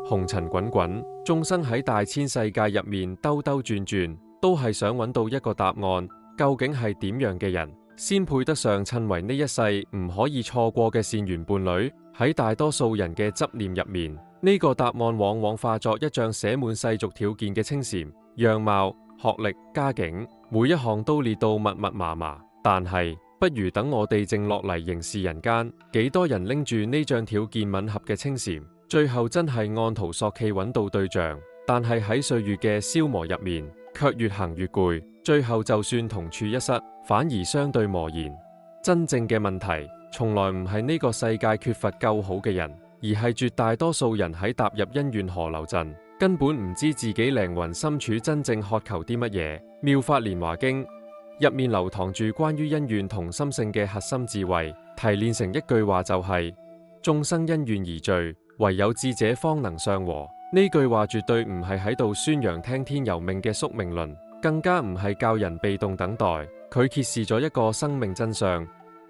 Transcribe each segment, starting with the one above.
紅塵滾滾，眾生喺大千世界入面兜兜轉轉，都係想揾到一個答案，究竟係點樣嘅人先配得上稱為呢一世唔可以錯過嘅善緣伴侶？喺大多數人嘅執念入面，呢個答案往往化作一張寫滿世俗條件嘅青禪，樣貌、學歷、家境，每一項都列到密密麻麻。但係不如等我哋靜落嚟凝視人間，幾多人拎住呢張條件吻合嘅青禪，最後真係按圖索驥揾到對象，但係喺歲月嘅消磨入面，卻越行越攰，最後就算同處一室，反而相對磨然。真正嘅問題，從來唔係呢個世界缺乏夠好嘅人，而係絕大多數人喺踏入姻緣河流陣，根本唔知自己靈魂深處真正渴求啲乜嘢。妙法蓮華經入面流淌住關於姻緣同心性嘅核心智慧，提煉成一句話就係：眾生因緣而聚，唯有智者方能相和。呢句話絕對唔係喺度宣揚聽天由命嘅宿命論，更加唔係教人被動等待。佢揭示咗一個生命真相，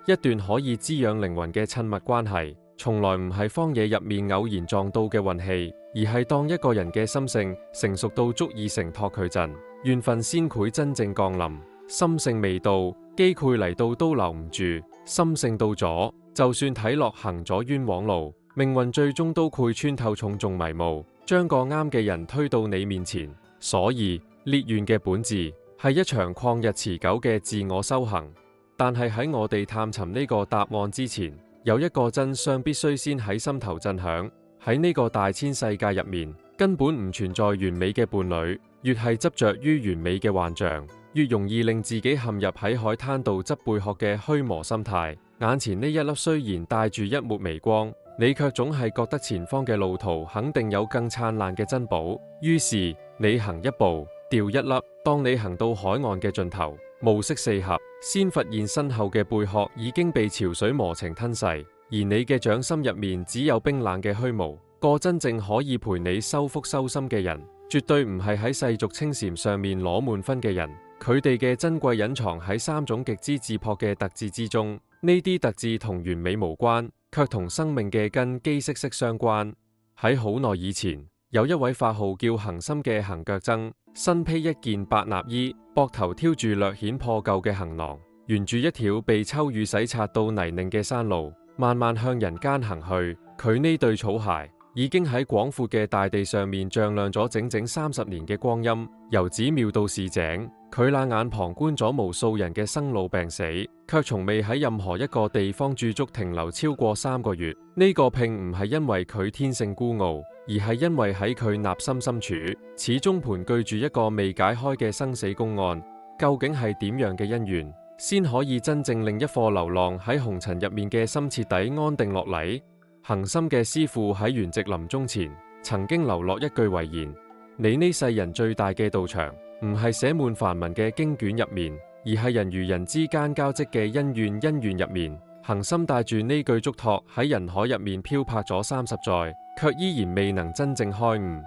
一段可以滋養靈魂嘅親密關係，從來唔係荒野入面偶然撞到嘅運氣，而係當一個人嘅心性成熟到足以承托佢陣，緣分先會真正降臨。心性未到，機會嚟到都留唔住；心性到咗，就算睇落行咗冤枉路，命運最終都會穿透重重迷霧，將個啱嘅人推到你面前。所以列願嘅本質係一場曠日持久嘅自我修行。但係喺我哋探尋呢個答案之前，有一個真相必須先喺心頭震響。喺呢個大千世界入面，根本唔存在完美嘅伴侶。越係執着於完美嘅幻象，越容易令自己陷入喺海灘度執貝殼嘅虛磨心態。眼前呢一粒雖然帶住一抹微光，你卻總係覺得前方嘅路途肯定有更燦爛嘅珍寶。於是你行一步，掉一粒。當你行到海岸嘅盡頭，暮色四合，先發現身後嘅貝殼已經被潮水磨成吞噬，而你嘅掌心入面只有冰冷嘅虛無。個真正可以陪你修復修心嘅人，絕對唔係喺世俗清禪上面攞滿分嘅人。佢哋嘅珍貴隱藏喺三種極之質樸嘅特質之中。呢啲特質同完美無關，卻同生命嘅根基息息相關。喺好耐以前，有一位法號叫恒心嘅行腳僧，身披一件白衲衣，膊頭挑住略顯破舊嘅行囊，沿住一條被秋雨洗刷到泥濘嘅山路，慢慢向人間行去。佢呢對草鞋已經喺廣闊嘅大地上面丈量咗整整30年嘅光陰，由寺廟到市井，佢冷眼旁觀咗無數人嘅生老病死，卻從未喺任何一個地方駐足停留超過3個月。呢個並唔係因為佢天性孤傲，而係因為喺佢內心深處，始終盤踞住一個未解開嘅生死公案。究竟係點樣嘅因緣，先可以真正令一顆流浪喺紅塵入面嘅心徹底安定落嚟？恒心嘅師父喺圓寂臨終前，曾經留落一句遺言：你呢世人最大嘅道場，唔係寫滿梵文嘅經卷入面，而係人與人之間交織嘅恩怨入面。恒心帶住呢句囑託喺人海入面漂泊咗30載，卻依然未能真正開悟。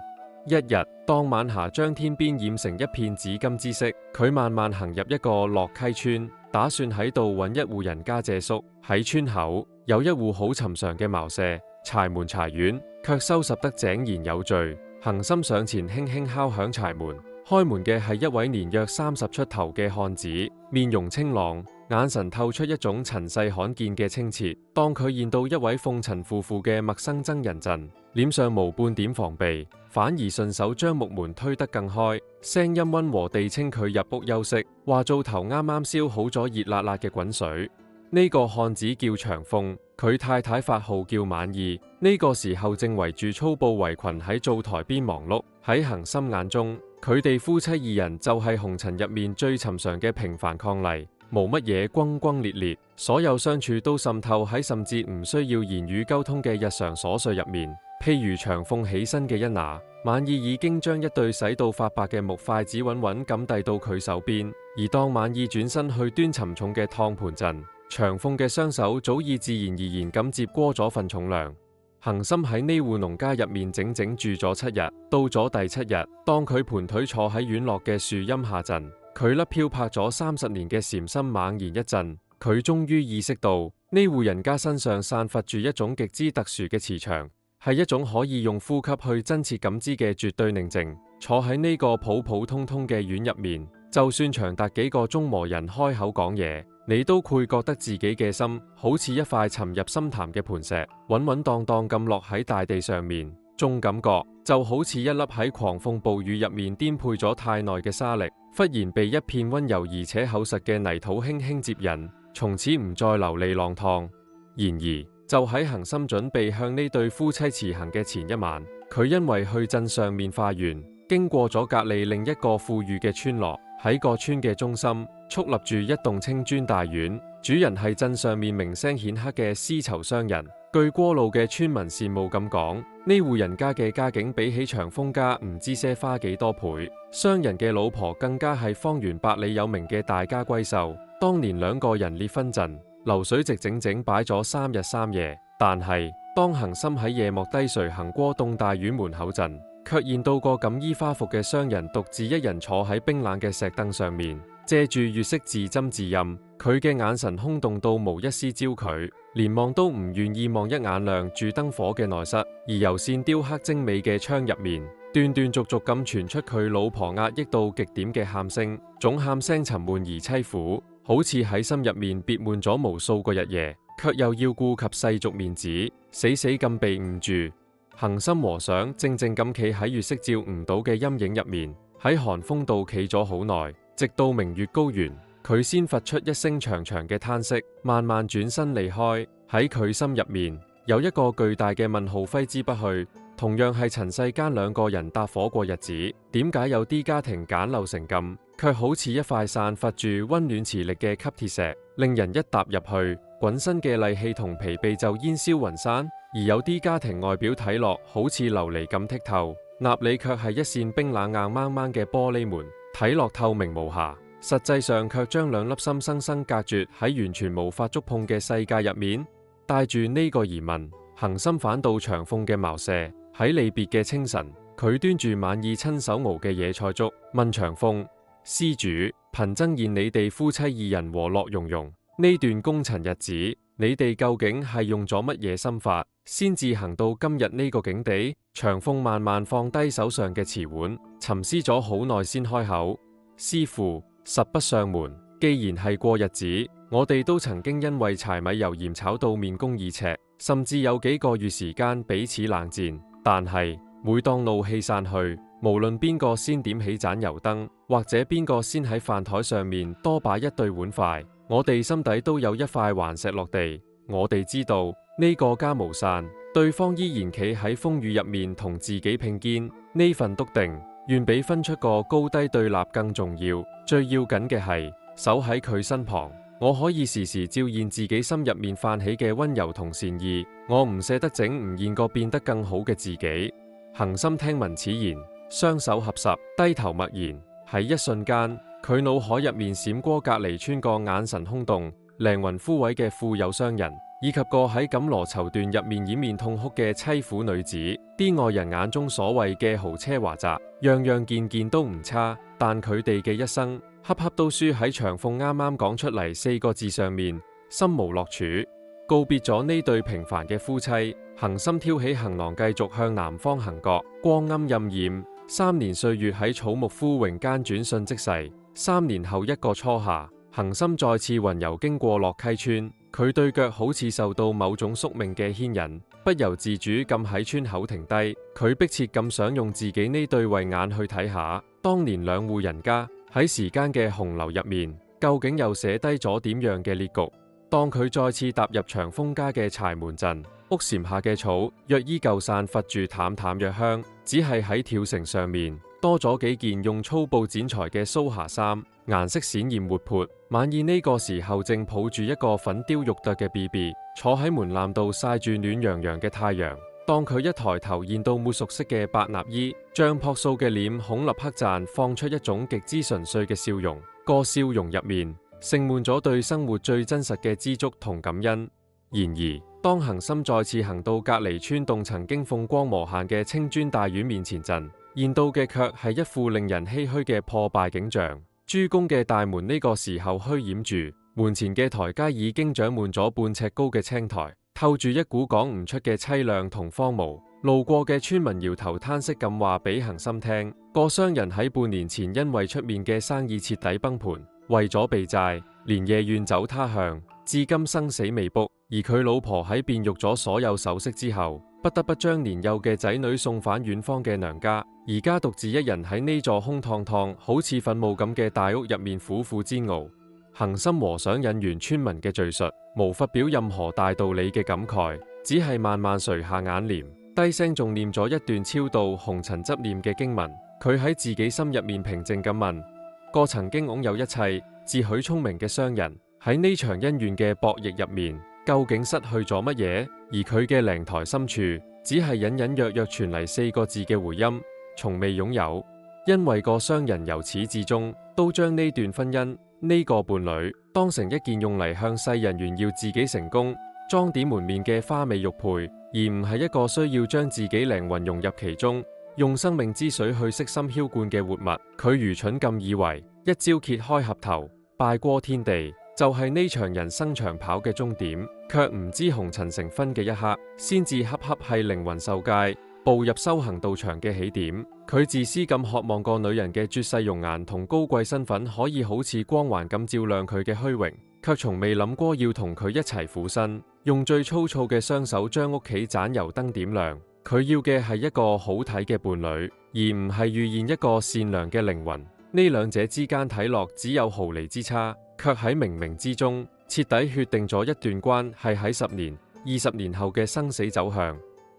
一日，當晚霞將天邊染成一片紫金之色，佢慢慢行入一個落溪村，打算喺度揾一戶人家借宿。喺村口有一戶好尋常嘅茅舍、柴門柴院，卻收拾得井然有序。恒心上前輕輕敲響柴門，開門嘅係一位年約30出頭嘅漢子，面容清朗，眼神透出一種塵世罕見嘅清澈。當佢見到一位鳳塵夫婦嘅陌生僧人陣，臉上無半點防備，反而順手將木門推得更開，聲音溫和地稱佢入屋休息，話灶頭啱啱燒好咗熱辣辣嘅滾水。呢個漢子叫長鳳，佢太太法號叫滿意。呢個時候正圍住粗布圍裙喺灶台邊忙碌。喺恒心眼中，佢哋夫妻二人就係紅塵入面最尋常嘅平凡伉儷，冇乜嘢轟轟烈烈，所有相處都滲透喺甚至唔需要言語溝通嘅日常瑣碎入面。譬如長鳳起身嘅一拿，滿意已經將一對洗到發白嘅木筷子穩穩咁遞到佢手邊，而當滿意轉身去端沉重嘅燙盤陣，長鳳嘅雙手早已自然而然咁接過咗份重量。恒心喺呢戶農家入面整整住咗7日，到咗第7日，當佢盤腿坐喺院落嘅樹蔭下陣，佢粒漂泊咗30年嘅禪心猛然一震，佢終於意識到呢戶人家身上散發住一種極之特殊嘅磁場。係一種可以用呼吸去真切感知嘅絕對寧靜。坐喺呢個普普通通嘅院入面，就算長達幾個鐘冇人開口講嘢，你都會覺得自己嘅心好似一塊沉入深潭嘅磐石，穩穩當當咁落喺大地上面。種感覺就好似一粒喺狂風暴雨入面顛沛咗太耐嘅沙礫，忽然被一片溫柔而且厚實嘅泥土輕輕接引，從此唔再流離浪蕩。然而，就喺恒心準備向呢對夫妻辭行嘅前一晚，佢因為去鎮上面化緣，經過咗隔籬另一個富裕嘅村落，喺個村嘅中心矗立住一棟青磚大院，主人係鎮上面名聲顯赫嘅絲綢商人。據過路嘅村民羨慕咁講，呢戶人家嘅家境比起長風家唔知些花幾多倍。商人嘅老婆更加係方圓百里有名嘅大家閨秀。當年兩個人結婚陣，流水席整整擺咗3日3夜。但係當恒心喺夜幕低垂行過棟大院門口陣，卻見到個錦衣花服嘅商人獨自一人坐喺冰冷嘅石凳上面，借住月色自斟自飲。佢嘅眼神空洞到無一絲焦距，連望都唔願意望一眼亮住燈火嘅內室。而油線雕刻精美嘅窗入面，斷斷續續咁傳出佢老婆壓抑到極點嘅喊聲，總喊聲沉悶而淒苦，好似喺心入面憋悶咗無數個日夜，卻又要顧及世俗面子，死死咁被誤住。恒心和尚靜靜咁企喺月色照唔到嘅陰影入面，喺寒風度企咗好耐，直到明月高懸，佢先發出一聲長長嘅嘆息，慢慢轉身離開。喺佢心入面有一個巨大嘅問號揮之不去，同樣係塵世間兩個人搭伙過日子，點解有啲家庭簡陋成咁，卻好似一塊散發住溫暖磁力嘅吸鐵石，令人一踏入去，滾身嘅戾氣同疲憊就煙消雲散。而有啲家庭外表睇落好似琉璃咁剔透，納裏卻係一扇冰冷硬掹掹嘅玻璃門，睇落透明無瑕，實際上卻將兩粒心生生隔絕喺完全無法觸碰嘅世界入面。帶住呢個疑問，恒心返到長鳳嘅茅舍。喺離別嘅清晨，佢端住晚意親手熬嘅野菜粥，問長鳳：施主，貧僧見你哋夫妻二人和樂融融，呢段功塵日子，你哋究竟係用咗乜嘢心法，先至行到今日呢個境地？長鳳慢慢放低手上嘅瓷碗，沉思咗好耐先開口：師父，實不相瞞，既然係過日子，我哋都曾經因為柴米油鹽炒到面紅耳赤，甚至有幾個月時間彼此冷戰。但係每當怒氣散去，無論邊個先點起盞油燈，或者邊個先喺飯台上面多擺一對碗筷，我哋心底都有一塊頑石落地。我哋知道呢個家無散，對方依然企喺風雨入面同自己拼肩，呢份篤定遠比分出個高低對立更重要。最要緊嘅係守喺佢身旁，我可以時時照現自己心入面泛起嘅溫柔同善意。我唔捨得整唔現個變得更好嘅自己。恒心聽聞此言，雙手合十，低頭默然。喺一瞬間，佢腦海入面閃過隔離村個眼神空洞、靈魂枯萎嘅富有商人，以及個喺錦羅綢緞入面掩面痛哭嘅淒苦女子。啲外人眼中所謂嘅豪車華宅，樣樣件件都唔差，但佢哋嘅一生，恰恰都輸喺長鳳啱啱講出嚟4個字上面，心無樂處。告別咗呢對平凡嘅夫妻，恒心挑起行囊繼續向南方行角。光陰荏苒，3年歲月喺草木枯榮間轉瞬即逝。3年後一個初夏，恒心再次雲遊經過洛溪村，佢對腳好似受到某種宿命嘅牽引，不由自主咁喺村口停低。佢迫切咁想用自己呢對慧眼去睇下，當年兩戶人家喺時間嘅洪流入面，究竟又寫低咗點樣嘅裂局？當佢再次踏入長風家嘅柴門陣，屋檐下嘅草若依舊散發住淡淡藥香，只係喺跳繩上面多咗幾件用粗布剪裁嘅蘇霞衫，顏色鮮豔活潑。晚意呢個時候正抱住一個粉雕玉琢嘅 BB， 坐喺門檻度曬住暖洋洋嘅太陽。當佢一抬頭見到抹熟悉嘅白衲衣，將樸素嘅臉孔立刻綻放出一種極之純粹嘅笑容，個笑容入面盛滿咗對生活最真實嘅知足同感恩。然而，當恒心再次行到隔離村棟曾經風光無限嘅青磚大院面前陣，見到嘅卻係一副令人唏噓嘅破敗景象。朱宮嘅大門呢個時候虛掩住，門前嘅台階已經長滿咗半尺高嘅青苔，透住一股講唔出嘅淒涼同荒蕪。路過嘅村民搖頭嘆息咁話俾恒心聽，個商人喺半年前因為出面嘅生意徹底崩盤，為咗避債，連夜遠走他鄉，至今生死未卜。而佢老婆喺變肉咗所有首飾之後，不得不將年幼嘅仔女送返遠方嘅娘家，而家獨自一人喺呢座空蕩蕩好似墳墓咁嘅大屋入面苦苦煎熬。恒心和尚引完村民嘅敘述，無發表任何大道理嘅感慨，只係慢慢垂下眼簾，低聲仲念咗一段超度紅塵執念嘅經文。佢喺自己心入面平靜咁問：個曾經擁有一切、自詡聰明嘅商人，喺呢場恩怨嘅博弈入面，究竟失去咗乜嘢？而佢嘅靈台深處，只係隱隱約約傳嚟4個字嘅回音：從未擁有。因為個商人由始至終都將呢段婚姻、呢個伴侶當成一件用嚟向世人炫耀自己成功、裝點門面嘅花美玉佩，而唔係一個需要將自己靈魂融入其中，用生命之水去悉心澆灌嘅活物。佢愚蠢咁以為，一朝揭開盒頭，拜過天地，就係呢場人生長跑嘅終點，卻唔知紅塵成婚嘅一刻，先至恰恰係靈魂受戒、步入修行道場嘅起點。佢自私咁渴望個女人嘅絕世容顏同高貴身份可以好似光環咁照亮佢嘅虛榮，卻從未諗過要同佢一齊苦身，用最粗糙嘅雙手將屋企盞油燈點亮。佢要嘅係一個好睇嘅伴侶，而唔係預現一個善良嘅靈魂。呢兩者之間睇落只有毫厘之差，卻喺冥冥之中徹底決定咗一段關係喺10年、20年後嘅生死走向。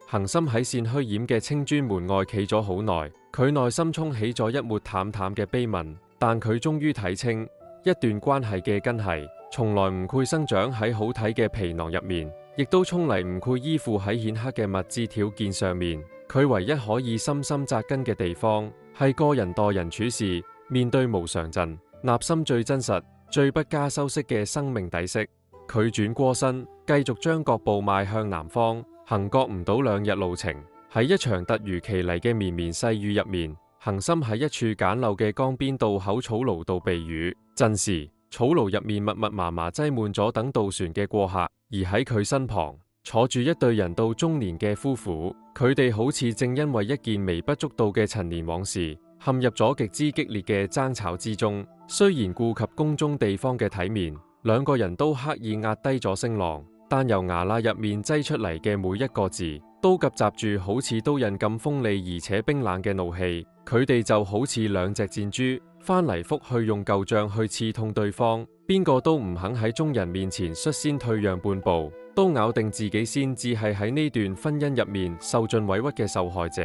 恒心喺線虛掩嘅青磚門外企咗好耐，佢內心沖起咗一抹淡淡嘅悲憫，但佢終於睇清，一段關係嘅根係從來唔配生長喺好睇嘅皮囊入面，亦都從嚟唔配依附喺顯赫嘅物質條件上面。佢唯一可以深深扎根嘅地方，係個人待人處事，面對無常陣，納心最真實、最不加修飾嘅生命底色。佢轉過身，繼續將腳步邁向南方。行覺唔到2日路程，喺一場突如其來嘅綿綿細雨入面，恒心喺一處簡陋嘅江邊渡口草廬度避雨。陣時，草廬入面密密麻麻擠滿咗等渡船嘅過客，而喺佢身旁坐住一對人到中年嘅夫婦，佢哋好似正因為一件微不足道嘅陳年往事，陷入咗極之激烈嘅爭吵之中。雖然顧及宮中地方嘅體面，兩個人都刻意壓低咗聲浪，但由牙罅入面擠出嚟嘅每一個字，都夾雜住好似刀刃咁鋒利而且冰冷嘅怒氣。佢哋就好似兩隻箭豬，翻嚟覆去用舊杖去刺痛對方，邊個都唔肯喺眾人面前率先退讓半步，都咬定自己先至係喺呢段婚姻入面受盡委屈嘅受害者。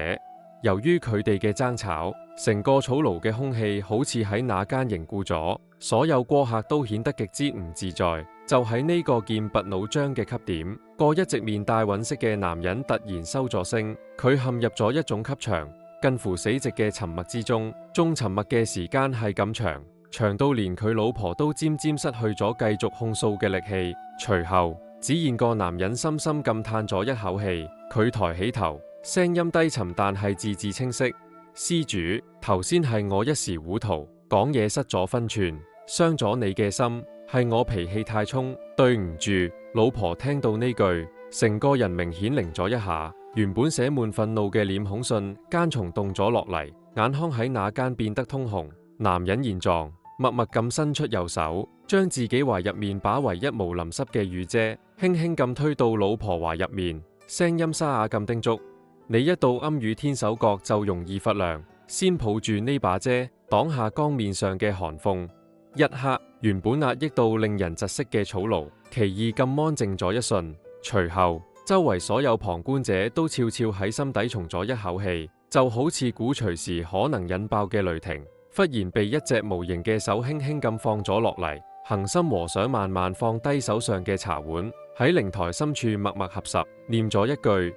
由於佢哋嘅爭吵，成個草廬嘅空氣好似喺那間凝固咗，所有過客都顯得極之唔自在。就喺呢個劍拔弩張嘅級點，個一直面帶惋惜嘅男人突然收咗聲，佢陷入咗一種狹長、近乎死寂嘅沉默之中。仲沉默嘅時間係咁長，長到連佢老婆都漸漸失去咗繼續控訴嘅力氣。隨後，只見個男人深深咁嘆咗一口氣，佢抬起頭，聲音低沉但係字字清晰：施主，頭先係我一時糊塗，講嘢失咗分寸，傷咗你嘅心，係我脾氣太衝，對唔住。老婆聽到呢句，成個人明顯擰咗一下，原本寫滿憤怒嘅臉孔瞬間從凍咗落嚟，眼眶喺那間變得通紅。男人現狀，默默咁伸出右手，將自己懷入面把唯一無淋濕嘅雨遮，輕輕咁推到老婆懷入面，聲音沙啞咁叮囑：你一到暗雨天手角就容易發涼，先抱住呢把遮，擋下江面上嘅寒風。一刻，原本壓抑到令人窒息嘅草廬，奇異咁安靜咗一瞬。隨後，周圍所有旁觀者都悄悄喺心底鬆咗一口氣，就好似鼓隨時可能引爆嘅雷霆，忽然被一隻無形嘅手輕輕咁放咗落嚟。恒心和尚慢慢放低手上嘅茶碗，喺靈台深處默默合十，念咗一句：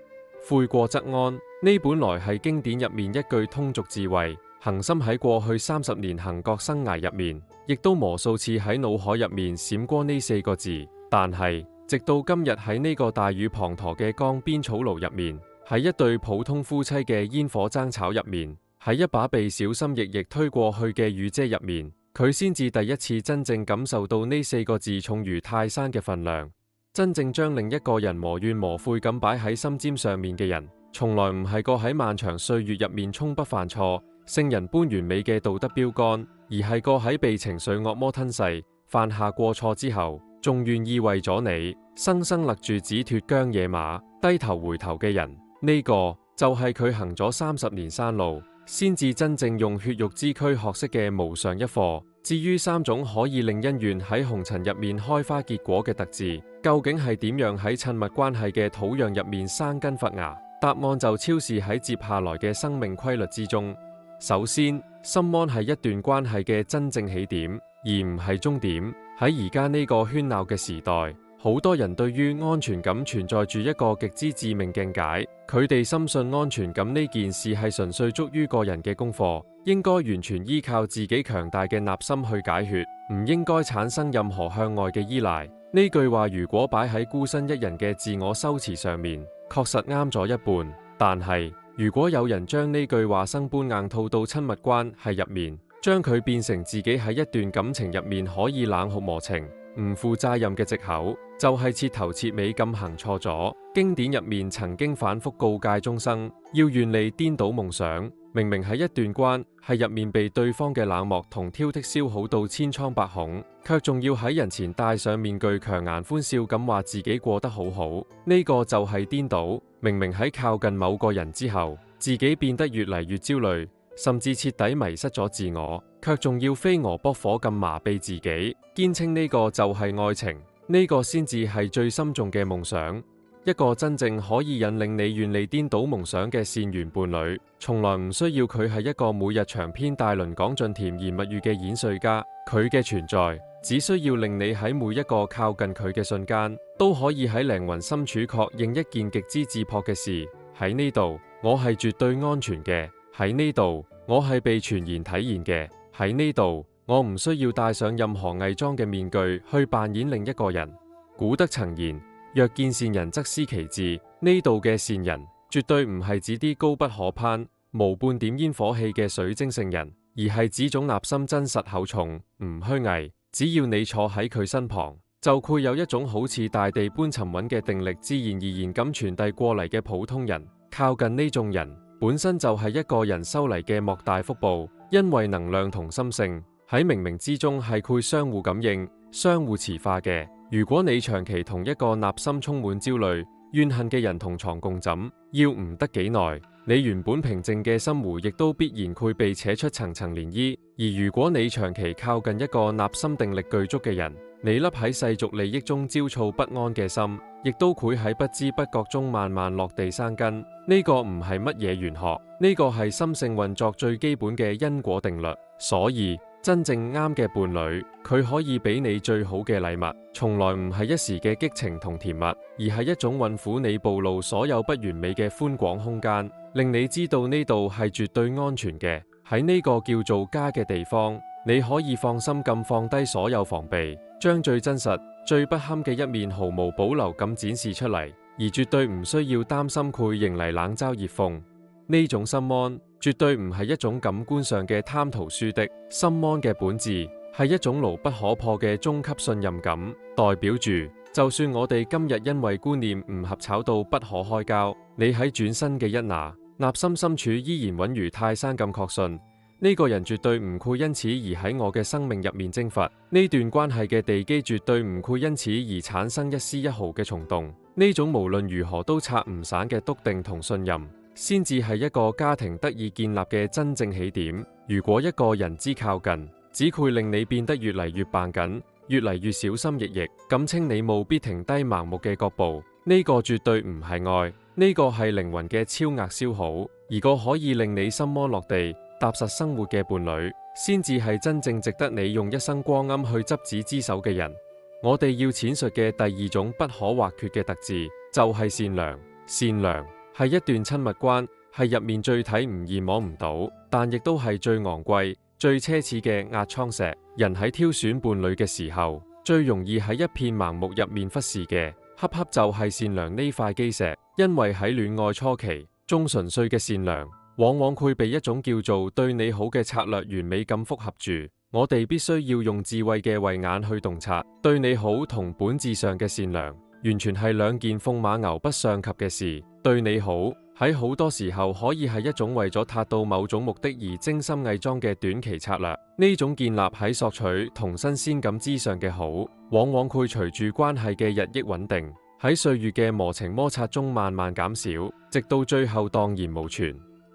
悔過則安。呢本來係經典入面一句通俗智慧，恒心喺過去30年行覺生涯入面，亦都無數次喺腦海入面閃過呢4個字。但係直到今日喺呢個大雨滂沱嘅江邊草廬入面，喺一對普通夫妻嘅煙火爭吵入面，喺一把被小心翼翼推過去嘅雨遮入面，佢先至第一次真正感受到呢4個字重如泰山嘅分量。真正將另一個人無怨無悔咁擺喺心尖上面嘅人，從來唔係個喺漫長歲月入面從不犯錯、聖人般完美嘅道德標杆，而係個喺被情緒惡魔吞噬、犯下過錯之後，仲願意為咗你生生勒住指脫韁野馬，低頭回頭嘅人。呢個就係佢行咗30年山路，先至真正用血肉之軀學識嘅無上一課。至於3種可以令恩怨喺紅塵入面開花結果嘅特質，究竟係點樣喺親密關係嘅土壤入面生根發芽？答案就超視喺接下來嘅生命規律之中。首先，心安係一段關係嘅真正起點，而唔係終點。喺而家呢個喧鬧嘅時代，好多人對於安全感存在住一個極之致命見解，佢哋深信安全感呢件事係純粹屬於個人嘅功課，應該完全依靠自己強大嘅納心去解決，唔應該產生任何向外嘅依賴。呢句話如果擺喺孤身一人嘅自我修辭上面，確實啱咗一半，但係如果有人將呢句話生搬硬套到親密關係入面，將佢變成自己喺一段感情入面可以冷酷無情、唔負責任嘅藉口，就係徹頭徹尾咁行錯咗。經典入面曾經反覆告誡終生，要願利顛倒夢想。明明喺一段關係入面被對方嘅冷漠同挑剔消耗到千瘡百孔，卻仲要喺人前戴上面具強顏歡笑咁話自己過得好好，呢個就係顛倒。明明喺靠近某個人之後，自己變得越嚟越焦慮，甚至徹底迷失咗自我，卻仲要飛蛾撲火咁麻痹自己，堅稱呢個就係愛情，呢個先至係最深重嘅夢想。一個真正可以引領你願利顛倒夢想嘅善緣伴侶，從來唔需要佢係一個每日長篇大論講盡甜言蜜語嘅演說家，佢嘅存在只需要令你喺每一個靠近佢嘅瞬間，都可以喺靈魂深處確認一件極之質樸嘅事：喺呢度，我係絕對安全嘅；喺呢度，我係被全然體現嘅；喺呢度，我唔需要戴上任何偽裝嘅面具去扮演另一個人。古德曾言：若見善人則思其志。呢度嘅善人絕對唔係指啲高不可攀、無半點煙火氣嘅水晶聖人，而係指種納心真實厚重、唔虛偽。只要你坐喺佢身旁，就會有一種好似大地般沉穩嘅定力，自然而然咁傳遞過嚟嘅普通人。靠近呢種人本身就係一個人收嚟嘅莫大福報，因為能量同心性喺冥冥之中係會相互感應、相互磁化嘅。如果你長期同一個納心充滿焦慮、怨恨嘅人同床共枕，要唔得幾耐，你原本平靜嘅心湖亦都必然會被扯出層層漣漪。而如果你長期靠近一個納心定力具足嘅人，你粒喺世俗利益中焦躁不安嘅心，亦都會喺不知不覺中慢慢落地生根。呢個唔係乜嘢玄學，呢個係心性運作最基本嘅因果定律。所以真正啱嘅伴侶，佢可以俾你最好嘅禮物，從來唔係一時嘅激情同甜蜜，而係一種允許你暴露所有不完美嘅寬廣空間，令你知道呢度係絕對安全嘅。喺呢個叫做家嘅地方，你可以放心咁放低所有防備，將最真實、最不堪嘅一面毫無保留咁展示出嚟，而絕對唔需要擔心會迎嚟冷嘲熱諷。呢種心安絕對唔係一種感官上嘅貪圖舒的，心安嘅本質係一種牢不可破嘅終級信任感，代表住就算我哋今日因為觀念唔合吵到不可開交，你喺轉身嘅一那，內心深處依然穩如泰山咁確信，呢個人絕對唔會因此而喺我嘅生命入面蒸發，呢段關係嘅地基絕對唔會因此而產生一絲一毫嘅蟲動，呢種無論如何都拆唔散嘅篤定同信任，先至係一個家庭得以建立嘅真正起點。如果一個人之靠近，只會令你變得越嚟越扮緊，越嚟越小心翼翼，咁稱你務必停低盲目嘅腳步。呢個絕對唔係愛，呢個係靈魂嘅超額消耗。而個可以令你心安落地、踏實生活嘅伴侶，先至係真正值得你用一生光陰去執子之手嘅人。我哋要闡述嘅第二種不可或缺嘅特質，就係善良。善良係一段親密關係入面最睇唔見摸唔到，但亦都係最昂貴、最奢侈嘅壓艙石。人喺挑選伴侶嘅時候，最容易喺一片盲目入面忽視嘅，恰恰就係善良呢塊基石。因為喺戀愛初期，中純粹嘅善良，往往會被一種叫做對你好嘅策略完美咁複合住。我哋必須要用智慧嘅慧眼去洞察，對你好同本質上嘅善良，完全係兩件鳳馬牛不相及嘅事。對你好喺好多時候可以係一種為咗達到某種目的而精心偽裝嘅短期策略。呢種建立喺索取同新鮮感之上嘅好，往往會隨住關係嘅日益穩定，喺歲月嘅磨情摩擦中慢慢減少，直到最後蕩然無存。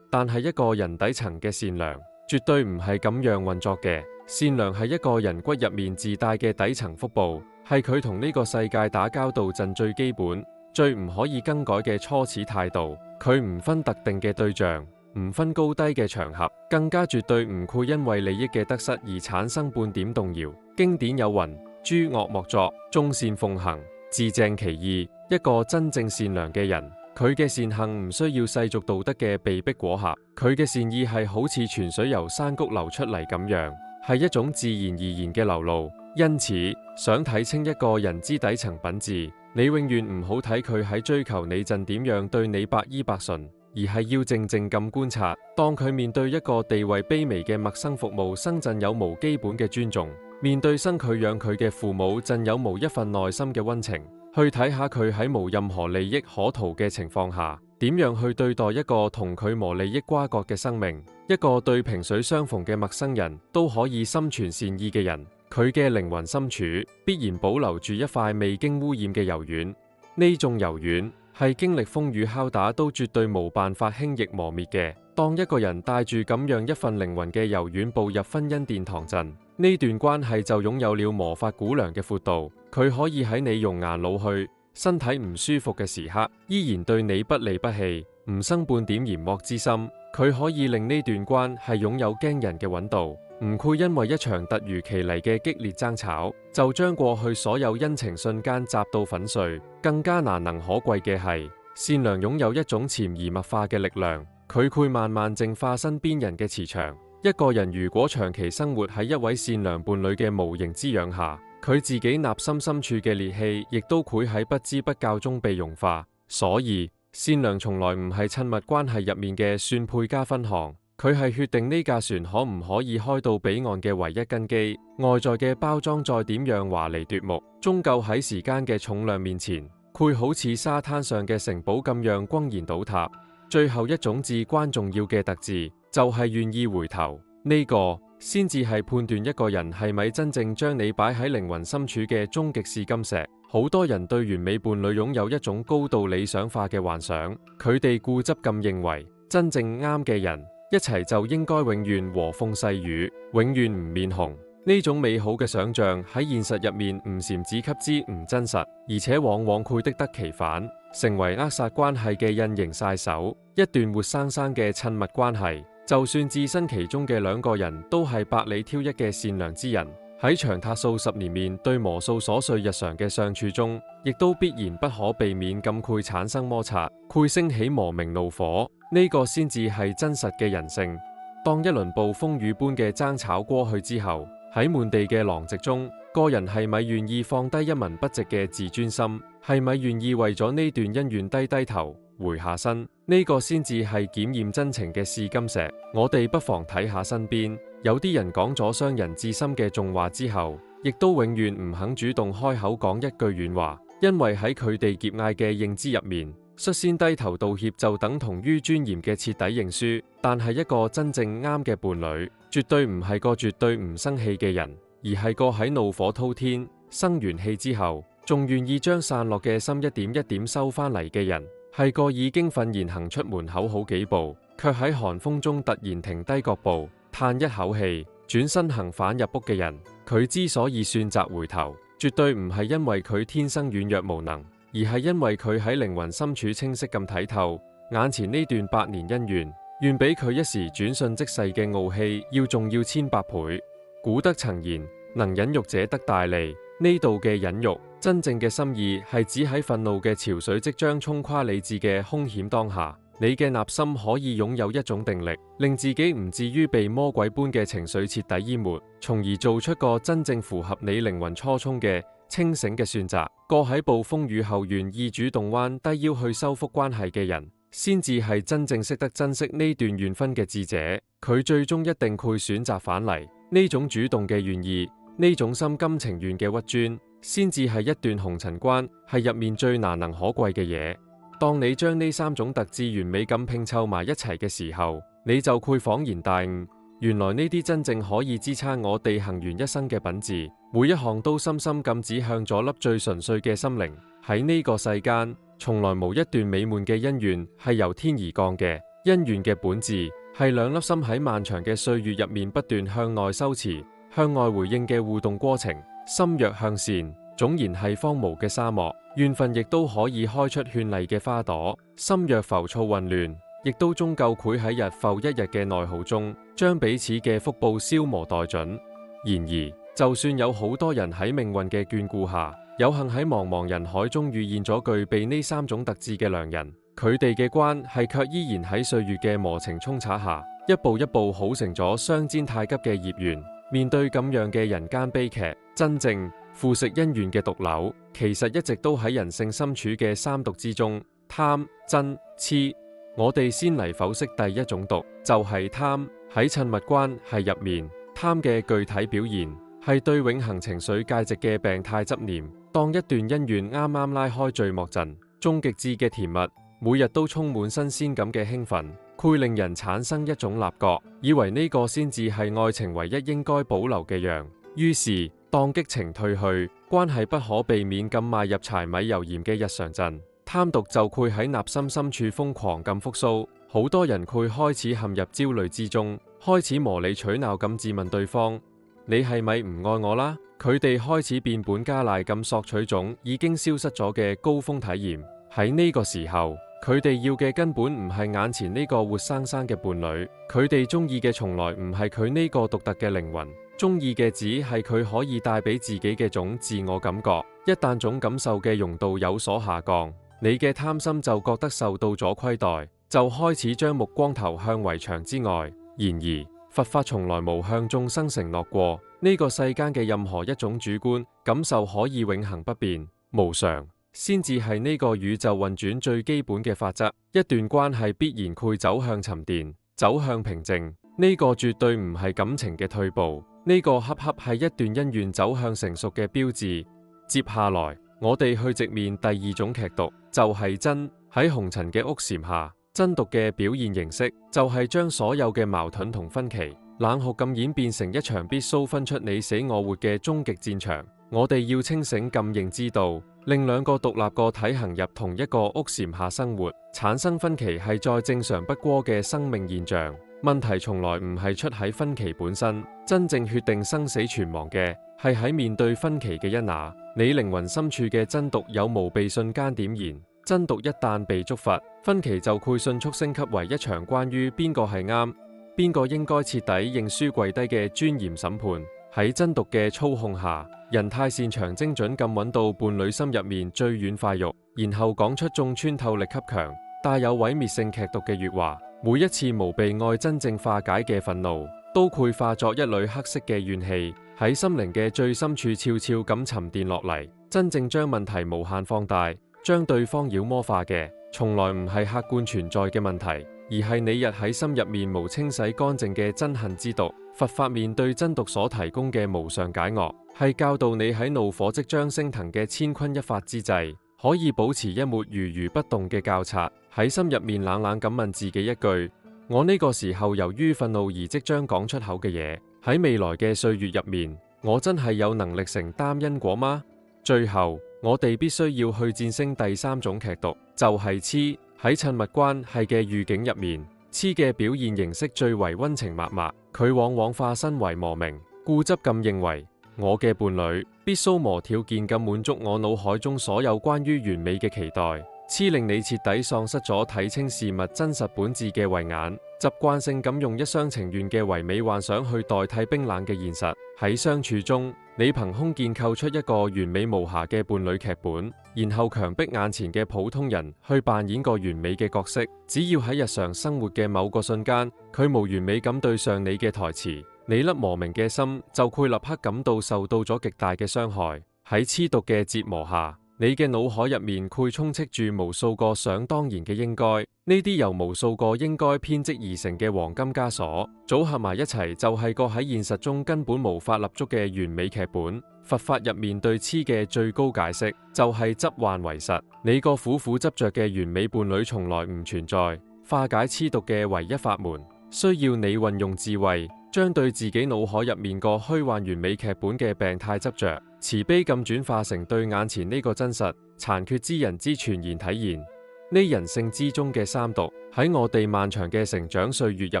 但係一個人底層嘅善良，絕對唔係咁樣運作嘅。善良係一個人骨入面自帶嘅底層腹部，係佢同呢個世界打交道陣最基本、最唔可以更改嘅初始態度。佢唔分特定嘅對象，唔分高低嘅場合，更加絕對唔會因為利益嘅得失而產生半點動搖。經典有云：諸惡莫作，眾善奉行，自正其意。一個真正善良嘅人，佢嘅善行唔需要世俗道德嘅被逼裹挾，佢嘅善意係好似泉水由山谷流出嚟咁樣，係一種自然而然嘅流露。因此，想睇清一個人之底層品質，你永遠唔好睇佢喺追求你陣點樣對你百依百順，而係要靜靜咁觀察，當佢面對一個地位卑微嘅陌生服務生陣有無基本嘅尊重，面對生佢養佢嘅父母陣有無一份內心嘅溫情，去睇下佢喺無任何利益可圖嘅情況下，點樣去對待一個同佢無利益瓜葛嘅生命。一個對萍水相逢嘅陌生人都可以心存善意嘅人，佢嘅靈魂深處必然保留住一塊未經污染嘅柔軟。呢種柔軟係經歷風雨拷打都絕對冇辦法輕易磨滅嘅。當一個人帶住咁樣一份靈魂嘅柔軟步入婚姻殿堂陣，呢段關係就擁有了魔法估量嘅闊度。佢可以喺你容顏老去、身體唔舒服嘅時刻，依然對你不離不棄，唔生半點嫌惡之心。佢可以令呢段關係擁有驚人嘅穩度，唔會因為一場突如其來嘅激烈爭吵，就將過去所有恩情瞬間砸到粉碎。更加難能可貴嘅係，善良擁有一種潛移默化嘅力量，佢會慢慢淨化身邊人嘅磁場。一個人如果長期生活喺一位善良伴侶嘅無形滋養下，佢自己內心深處嘅烈氣亦都會喺不知不覺中被融化。所以善良從來唔係親密關係入面嘅算配加分項，佢係決定呢架船可唔可以開到彼岸嘅唯一根基。外在嘅包裝再點樣華麗奪目，終究喺時間嘅重量面前，會好似沙灘上嘅城堡咁樣轟然倒塌。最後一種至關重要嘅特質，就係願意回頭。呢個先至係判斷一個人係咪真正將你擺喺靈魂深處嘅終極試金石。好多人對完美伴侶擁有一種高度理想化嘅幻想，佢哋固執咁認為，真正啱嘅人一齊就應該永遠和風細雨，永遠唔面紅。呢種美好嘅想象喺現實入面唔禪只給之唔真實，而且往往會適得其反，成為扼殺關係嘅印形晒手。一段活生生嘅親密關係，就算置身其中嘅兩個人都係百里挑一嘅善良之人，喺長達數十年面對無數瑣碎日常嘅相處中，亦都必然不可避免咁會產生摩擦，會升起莫名怒火。呢個先至係真實嘅人性。當一輪暴風雨般嘅爭吵過去之後，喺滿地嘅狼藉中，個人係咪願意放低一文不值嘅自尊心？係咪願意為咗呢段恩怨低低頭回下身？呢個先至係檢驗真情嘅試金石。我哋不妨睇下身邊，有啲人講咗傷人至深嘅重話之後，亦都永遠唔肯主動開口講一句軟話，因為喺佢哋狹隘嘅認知入面，率先低頭道歉就等同於尊嚴嘅徹底認輸。但係一個真正啱嘅伴侶，絕對唔係個絕對唔生氣嘅人，而係個喺怒火滔天、生完氣之後，仲願意將散落嘅心一點一點收翻嚟嘅人。係個已經憤然行出門口好幾步，卻喺寒風中突然停低腳步，嘆一口氣，轉身行返入屋嘅人。佢之所以選擇回頭，絕對唔係因為佢天生軟弱無能，而係因為佢喺靈魂深處清晰咁睇透，眼前呢段百年恩怨，願比佢一時轉瞬即逝嘅傲氣要重要千百倍。古德曾言，能忍辱者得大利。呢度嘅忍辱，真正嘅心意係指喺憤怒嘅潮水即將沖垮理智嘅兇險當下，你嘅內心可以擁有一種定力，令自己唔至於被魔鬼般嘅情緒徹底淹沒，從而做出個真正符合你靈魂初衷嘅清醒嘅選擇。個喺暴風雨後願意主動彎低腰去修復關係嘅人，先至係真正識得珍惜呢段緣分嘅智者。佢最終一定會選擇返嚟。呢種主動嘅願意，呢種心甘情願嘅屈尊，先至係一段紅塵關係入面最難能可貴嘅嘢。當你將呢三種特質完美咁拼湊埋一齊嘅時候，你就會恍然大悟，原來呢啲真正可以支撐我哋行完一生嘅品質，每一項都深深咁指向咗粒最純粹嘅心靈。喺呢個世間，從來無一段美滿嘅姻緣係由天而降嘅，姻緣嘅本質係兩粒心喺漫長嘅歲月入面不斷向內修持、向外回應嘅互動過程。心若向善，縱然係荒蕪嘅沙漠，緣分亦都可以開出絢麗嘅花朵；心若浮躁混亂，亦都終究會喺日復一日嘅內耗中，將彼此嘅福報消磨殆盡。然而，就算有好多人喺命運嘅眷顧下，有幸喺茫茫人海中遇見咗具備呢三種特質嘅良人，佢哋嘅關係卻依然喺歲月嘅磨情沖刷下，一步一步好成咗相煎太急嘅孽緣。面對咁樣嘅人間悲劇，真正腐蝕姻緣嘅毒瘤，其實一直都喺人性深處嘅三毒之中：貪、嗔、癡。我哋先嚟剖析第一種毒，就係貪。喺親密關係入面，貪嘅具體表現係對永恆情緒價值嘅病態執念。當一段姻緣啱啱拉開序幕陣，終極致嘅甜蜜，每日都充滿新鮮感嘅興奮，會令人產生一種立覺，以為呢個先至係愛情唯一應該保留嘅樣。於是，當激情退去，關係不可避免咁邁入柴米油鹽嘅日常陣，貪毒就會喺內心深處瘋狂咁復甦。好多人會開始陷入焦慮之中，開始無理取鬧咁自問對方：你係咪唔愛我啦？佢哋開始變本加厲咁索取種已經消失咗嘅高峰體驗。喺呢個時候，佢哋要嘅根本唔係眼前呢個活生生嘅伴侶，佢哋中意嘅從來唔係佢呢個獨特嘅靈魂，中意嘅只係佢可以帶俾自己嘅種自我感覺。一旦種感受嘅濃度有所下降，你嘅貪心就覺得受到咗虧待，就開始將目光投向圍牆之外。然而，佛法從來無向眾生承諾過，呢個世間嘅任何一種主觀感受可以永恆不變、無常，先至係呢個宇宙運轉最基本嘅法則。一段關係必然會走向沉澱，走向平靜，呢個絕對唔係感情嘅退步，呢個恰恰係一段姻緣走向成熟嘅標誌。接下來，我哋去直面第二種劇毒，就係真。喺紅塵嘅屋檐下，真毒嘅表現形式就係將所有嘅矛盾同分歧冷酷咁演變成一場必須分出你死我活嘅終極戰場。我哋要清醒咁認知到，令兩個獨立個體行入同一個屋檐下生活，產生分歧係再正常不過嘅生命現象。問題從來唔係出喺分歧本身，真正決定生死存亡嘅係喺面對分歧嘅一那，你靈魂深處嘅真毒有無被瞬間點燃。真毒一旦被觸發，分歧就會迅速升級為一場關於邊個係啱、邊個應該徹底認輸跪低嘅尊嚴審判。喺真毒嘅操控下，人太擅長精準咁揾到伴侶心入面最軟塊肉，然後講出眾穿透力級強、帶有毀滅性劇毒嘅粵話。每一次無被愛真正化解嘅憤怒，都會化作一縷黑色嘅怨氣，喺心靈嘅最深處悄悄咁沉澱落嚟。真正將問題無限放大，將對方妖魔化嘅，從來唔係客觀存在嘅問題，而係你日喺心入面無清洗乾淨嘅憎恨之毒。佛法面對真毒所提供嘅無上解厄，係教導你喺怒火即將升騰嘅千鈞一髮之際，可以保持一抹如如不動嘅覺察，喺心入面冷冷咁問自己一句：我呢個時候由於憤怒而即將講出口嘅嘢，喺未來嘅歲月入面，我真係有能力承擔因果嗎？最後，我哋必須要去戰勝第三種劇毒，就係癡。喺親密關係嘅預警入面，癡嘅表現形式最為溫情脈脈，佢往往化身為磨明，固執咁認為我嘅伴侶必須無條件咁滿足我腦海中所有關於完美嘅期待。癡令你徹底喪失咗睇清事物真實本質嘅慧眼，習慣性咁用一廂情願嘅唯美幻想去代替冰冷嘅現實。喺相處中，你憑空建構出一個完美無瑕嘅伴侶劇本，然後強迫眼前嘅普通人去扮演個完美嘅角色。只要喺日常生活嘅某個瞬間，佢無完美咁對上你嘅台詞，你粒磨明嘅心就會立刻感到受到咗極大嘅傷害。喺癡毒嘅折磨下，你嘅腦海入面會充斥住無數個想當然嘅應該，呢啲由無數個應該編織而成嘅黃金枷鎖，組合埋一齊就係個喺現實中根本無法立足嘅完美劇本。佛法入面對癡嘅最高解釋就係執幻為實，你個苦苦執着嘅完美伴侶從來唔存在，化解癡毒嘅唯一法門，需要你運用智慧，將對自己腦海入面個虛幻完美劇本嘅病態執着，慈悲咁轉化成對眼前呢個真實殘缺之人之全然體現。呢人性之中嘅三毒喺我哋漫長嘅成長歲月入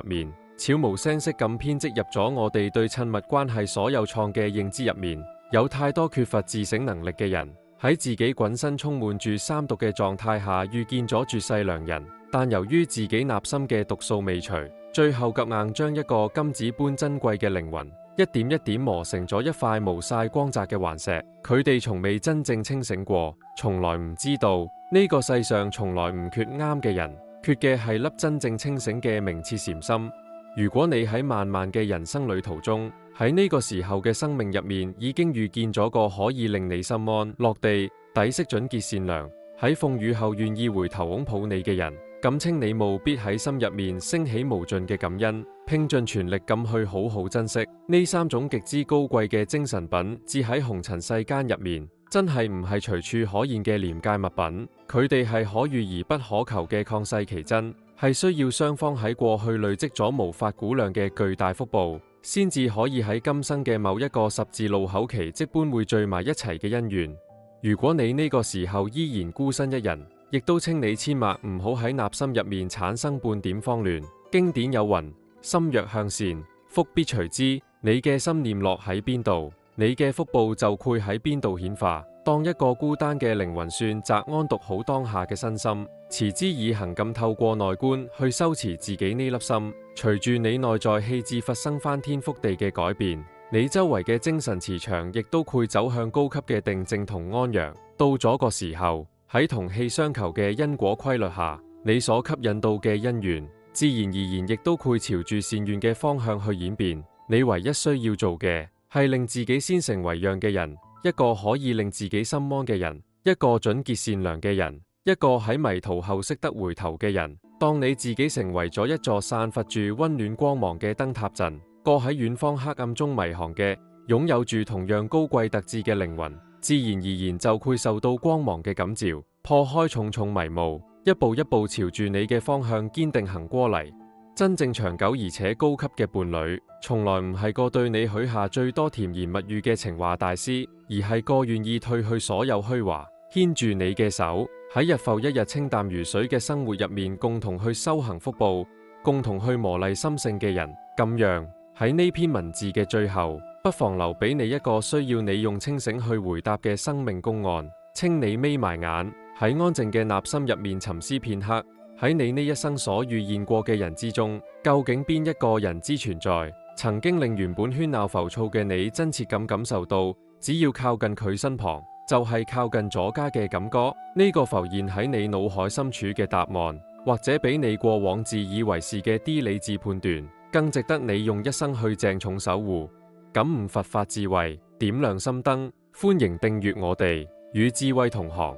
面，悄無聲息咁編織入咗我哋對親密關係所有創嘅認知入面。有太多缺乏自省能力嘅人喺自己滾身充滿住三毒嘅狀態下遇見咗絕世良人，但由於自己內心嘅毒素未除，最後夾硬將一個金子般珍貴嘅靈魂一點一點磨成咗一塊無晒光澤嘅頑石。佢哋從未真正清醒過，從來唔知道呢個世上從來唔缺啱嘅人，缺嘅係粒真正清醒嘅明澈禪心。如果你喺漫漫嘅人生旅途中，喺呢個時候嘅生命入面已經遇見咗個可以令你心安落地、底色準潔善良，喺風雨後願意回頭擁抱你嘅人，咁請你務必喺心入面升起無盡嘅感恩，拼盡全力咁去好好珍惜呢三種極之高貴嘅精神品。置喺紅塵世間入面，真係唔係隨處可見嘅廉價物品，佢哋係可遇而不可求嘅曠世奇珍，係需要雙方喺過去累積咗無法估量嘅巨大福報，先至可以喺今生嘅某一個十字路口奇蹟般會聚埋一齊嘅姻緣。如果你呢個時候依然孤身一人，亦都請你千萬唔好喺內心入面產生半點慌亂。經典有云：心若向善，福必隨之。你嘅心念落喺邊度，你嘅福報就會喺邊度顯化。當一個孤單嘅靈魂算擇安獨好當下嘅身心，持之以恆咁透過內觀去修持自己呢粒心，隨住你內在氣質發生翻天覆地嘅改變，你周圍嘅精神磁場亦都會走向高級嘅定靜同安詳。到咗個時候，喺同氣相求嘅因果規律下，你所吸引到嘅因緣，自然而然亦都會朝住善緣嘅方向去演變。你唯一需要做嘅係令自己先成為讓嘅人，一個可以令自己心安嘅人，一個準潔善良嘅人，一個喺迷途後識得回頭嘅人。當你自己成為咗一座散發住溫暖光芒嘅燈塔陣，個喺遠方黑暗中迷航嘅擁有住同樣高貴特質嘅靈魂，自然而然就會受到光芒嘅感召，破開重重迷霧，一步一步朝住你嘅方向堅定行過嚟。真正長久而且高級嘅伴侶，從來唔係個對你許下最多甜言蜜語嘅情話大師，而係個願意褪去所有虛華，牽住你嘅手，喺日復一日清淡如水嘅生活入面，共同去修行福報，共同去磨礪心性嘅人。咁樣喺呢篇文字嘅最後，不妨留俾你一個需要你用清醒去回答嘅生命公案。請你眯埋眼，喺安靜嘅內心入面沉思片刻。喺你呢一生所遇見過嘅人之中，究竟邊一個人之存在，曾經令原本喧鬧浮躁嘅你真切咁感受到，只要靠近佢身旁，就係靠近咗家嘅感覺？呢個浮現喺你腦海深處嘅答案，或者比你過往自以為是嘅啲理智判斷，更值得你用一生去鄭重守護。感悟佛法智慧，點亮心燈，歡迎訂閱我哋，與智慧同行。